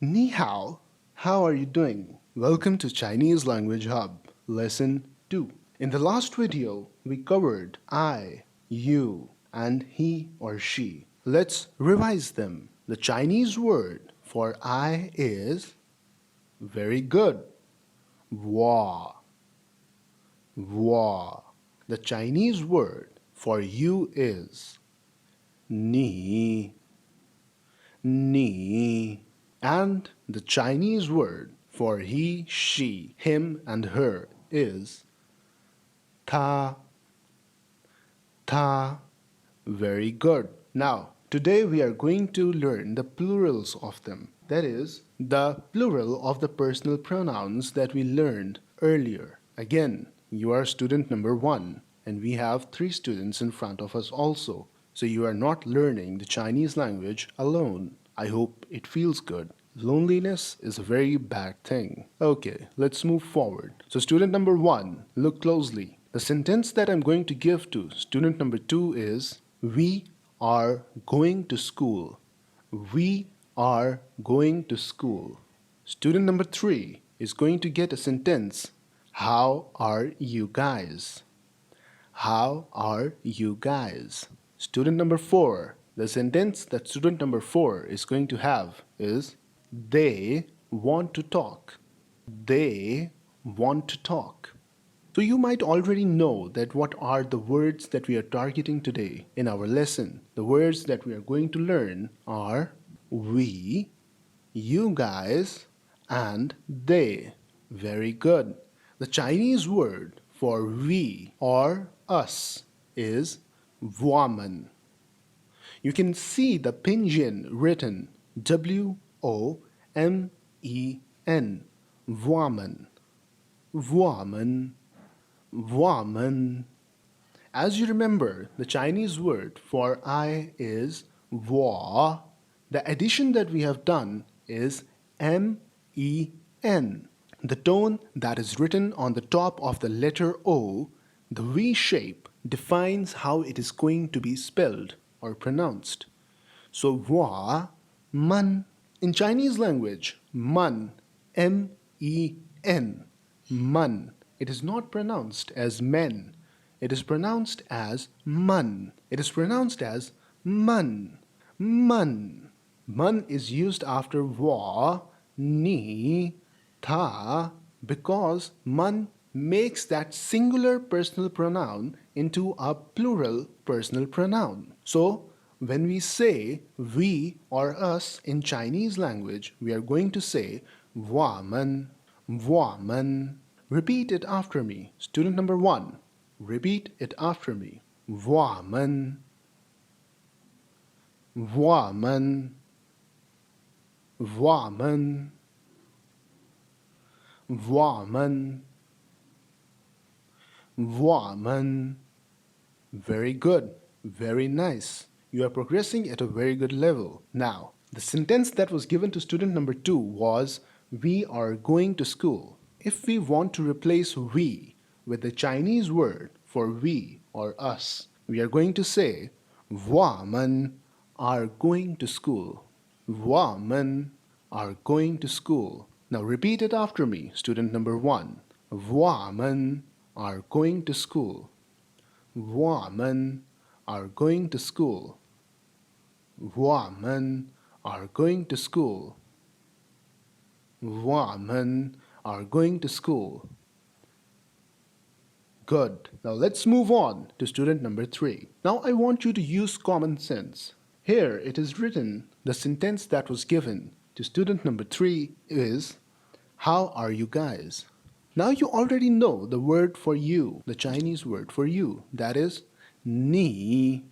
Ni hao, how are you doing? Welcome to Chinese Language Hub, Lesson 2. In the last video, we covered I, you, and he or she. Let's revise them. The Chinese word for I is very good. Wa, wa. The Chinese word for you is ni, ni. And the Chinese word for he, she, him, and her is ta, ta. Very good. Now, today we are going to learn the plurals of them. That is, the plural of the personal pronouns that we learned earlier. Again, you are student number 1, and we have 3 students in front of us also. So you are not learning the Chinese language alone. I hope it feels good. Loneliness is a very bad thing. Okay, let's move forward. So student number 1, look closely. The sentence that I'm going to give to student number 2 is, we are going to school. We are going to school. Student number 3 is going to get a sentence, how are you guys? How are you guys? Student number 4, the sentence that student number 4 is going to have is, they want to talk. They want to talk. So you might already know that what are the words that we are targeting today in our lesson. The words that we are going to learn are we, you guys, and they. Very good. The Chinese word for we or us is woman. You can see the pinyin written W-O-M-E-N. Woman. Woman. Woman. As you remember, the Chinese word for I is wa. The addition that we have done is M-E-N. The tone that is written on the top of the letter O, the V shape, defines how it is going to be spelled or pronounced. So wa, man. In Chinese language, man, M-E-N, man. It is not pronounced as men. It is pronounced as man. It is pronounced as man. Man. Man is used after wa, ni, ta, because man makes that singular personal pronoun into a plural personal pronoun. So, when we say we or us in Chinese language, we are going to say woman, woman. Repeat it after me. Student number 1, repeat it after me. Woman, woman, woman, woman, woman. Very good. Very nice. You are progressing at a very good level. Now, the sentence that was given to student number 2 was, we are going to school. If we want to replace we with the Chinese word for we or us, we are going to say, women are going to school. Women are going to school. Now repeat it after me, student number 1. Women are going to school. Women are going to school. Women are going to school. Women are going to school. Good. Now let's move on to student number 3. Now I want you to use common sense. Here it is written, the sentence that was given to student number 3 is, how are you guys? Now you already know the word for you, the Chinese word for you, that is ni.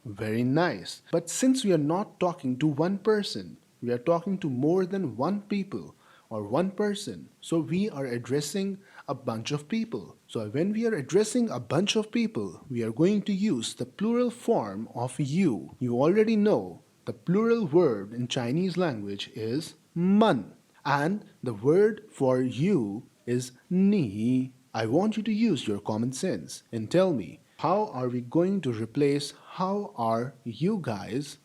Very nice. But since we are not talking to one person, we are talking to more than one people or one person. So we are addressing a bunch of people. So when we are addressing a bunch of people, we are going to use the plural form of you. You already know the plural word in Chinese language is man. And the word for you is ni. I want you to use your common sense and tell me, how are we going to replace how are you guys?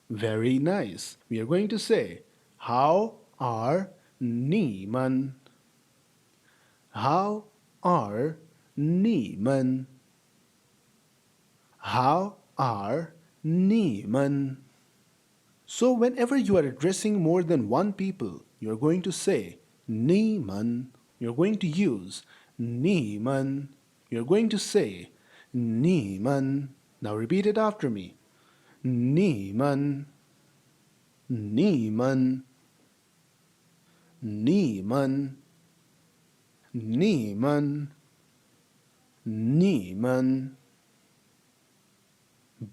Very nice. We are going to say How are 你们? How are 你们? How are 你们? So whenever you are addressing more than one people, you're going to say 你们. You're going to use 你们. You're going to say 你们. Now repeat it after me. 你们,你们,你们,你们,你们.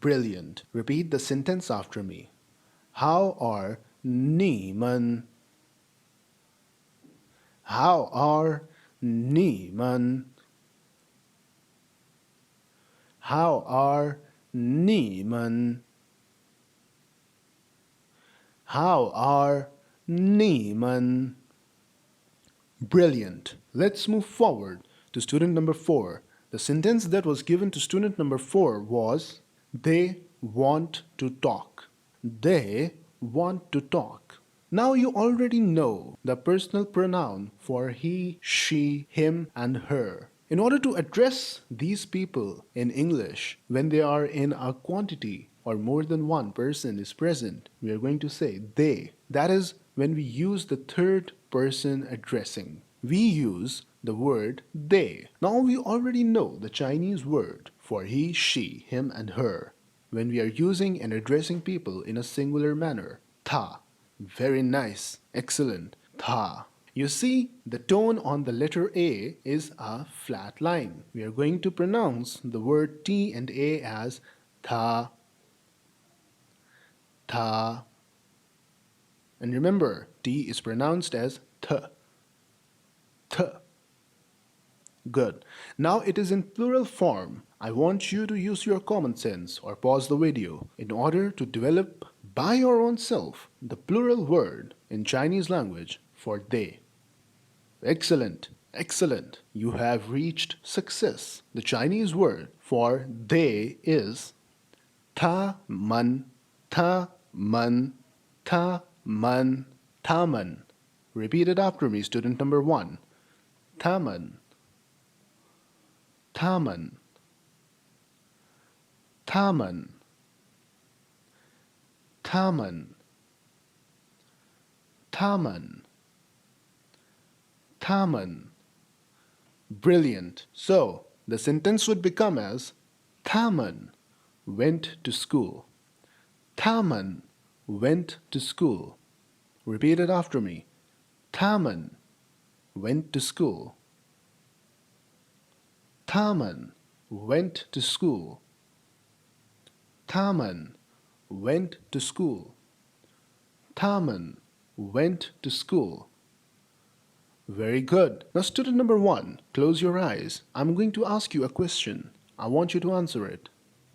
Brilliant. Repeat the sentence after me. How are 你们? How are 你们? How are 你们? How are 你们? Brilliant. Let's move forward to student number 4. The sentence that was given to student number 4 was, they want to talk. They want to talk. Now you already know the personal pronoun for he, she, him, and her. In order to address these people in English when they are in a quantity or more than one person is present, we are going to say they. That is when we use the third person addressing. We use the word they. Now we already know the Chinese word for he, she, him, and her when we are using and addressing people in a singular manner. Ta. Very nice. Excellent. Ta. You see, the tone on the letter A is a flat line. We are going to pronounce the word T and A as ta, ta. And remember, T is pronounced as t, t. Good. Now it is in plural form. I want you to use your common sense or pause the video in order to develop by your own self the plural word in Chinese language for they. Excellent. Excellent. You have reached success. The Chinese word for they is ta man, ta man, ta man, ta man. Repeat it after me, student number 1. Ta man, ta man, ta man, ta man, ta man, ta man. Brilliant. So, the sentence would become as Ta man went to school. Ta man went to school. Repeat it after me. Ta man went to school. Ta man went to school. Ta man went to school. Ta man went to school. Very good. Now student number 1, close your eyes. I'm going to ask you a question. I want you to answer it.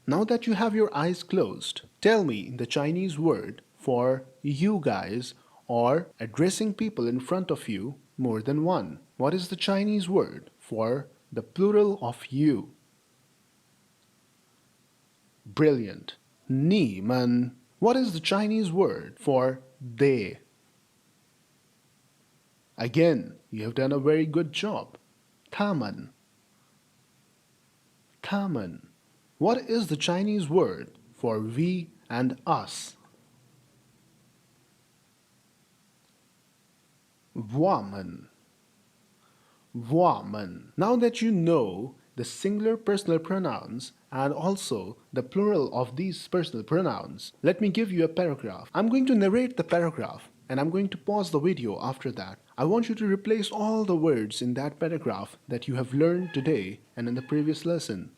Now that you have your eyes closed, tell me the Chinese word for you guys or addressing people in front of you more than one. What is the Chinese word for the plural of you? Brilliant. 你们. What is the Chinese word for they? Again, you have done a very good job. 他们. 他们. What is the Chinese word for we and us? 我们. 我们. Now that you know the singular personal pronouns and also the plural of these personal pronouns, let me give you a paragraph. I'm going to narrate the paragraph and I'm going to pause the video after that. I want you to replace all the words in that paragraph that you have learned today and in the previous lesson.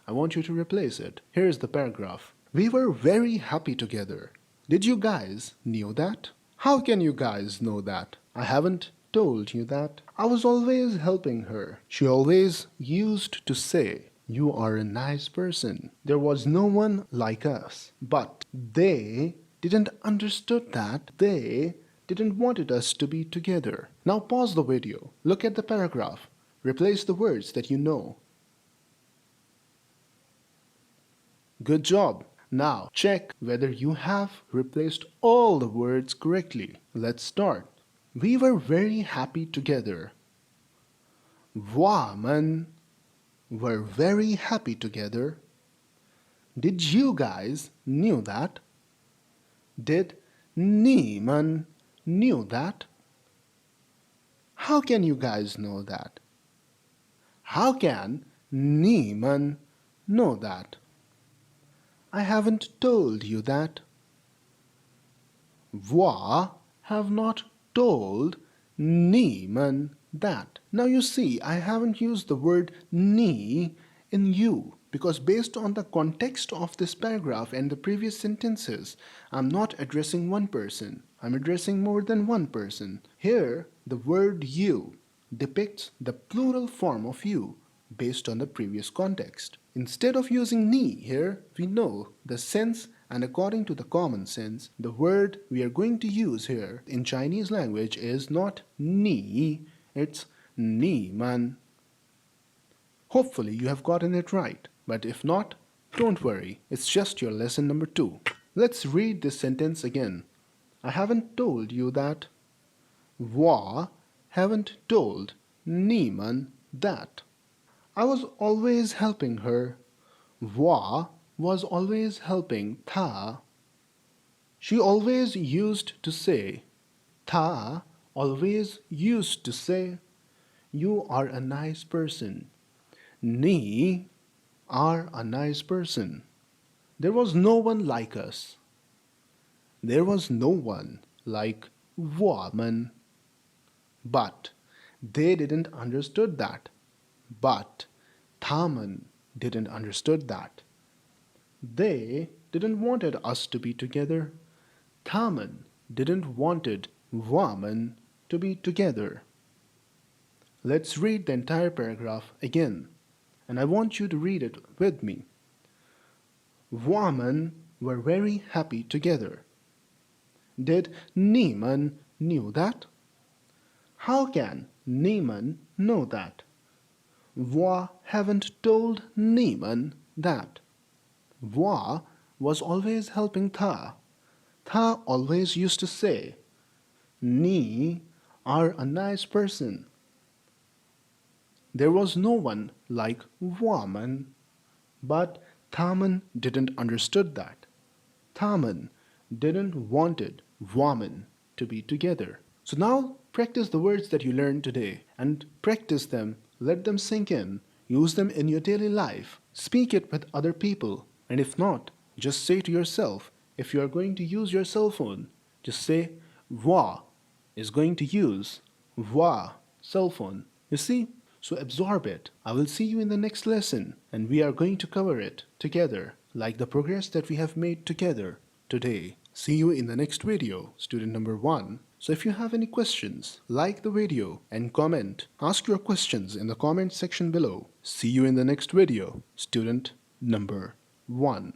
I want you to replace it. Here is the paragraph. We were very happy together. Did you guys know that? How can you guys know that? I haven't told you that. I was always helping her. She always used to say, "You are a nice person. There was no one like us." But they didn't understood that. They didn't wanted us to be together. Now pause the video. Look at the paragraph. Replace the words that you know. Good job. Now, check whether you have replaced all the words correctly. Let's start. We were very happy together. Women were very happy together. Did you guys knew that? Did Neiman knew that? How can you guys know that? How can Neiman know that? I haven't told you that. Wa have not told Neiman that. Now you see, I haven't used the word ni in you because based on the context of this paragraph and the previous sentences, I'm not addressing one person. I'm addressing more than one person. Here, the word you depicts the plural form of you based on the previous context. Instead of using ni here, we know the sense, and according to the common sense, the word we are going to use here in Chinese language is not ni, it's ni man. Hopefully you have gotten it right, but if not, don't worry, it's just your lesson number 2. Let's read this sentence again. I haven't told you that. Wa haven't told Neiman that. I was always helping her. Wa was always helping Ta. She always used to say. Ta always used to say, you are a nice person. Ni are a nice person. There was no one like us. There was no one like woman. But they didn't understood that. But Thaman didn't understood that. They didn't wanted us to be together. Thaman didn't wanted woman to be together. Let's read the entire paragraph again, and I want you to read it with me. Women were very happy together. Did Neiman knew that? How can Neiman know that? Wa haven't told Neiman that. Wa was always helping Tha. Tha always used to say, Ni are a nice person. There was no one like woman, but Thaman didn't understood that. Thaman didn't wanted woman to be together. So now practice the words that you learned today and practice them, let them sink in, use them in your daily life, speak it with other people, and if not, just say to yourself, if you are going to use your cell phone, just say, Wa is going to use Wa cell phone. You see? So absorb it. I will see you in the next lesson and we are going to cover it together like the progress that we have made together today. See you in the next video, student number 1. So if you have any questions, like the video and comment. Ask your questions in the comment section below. See you in the next video, student number 1.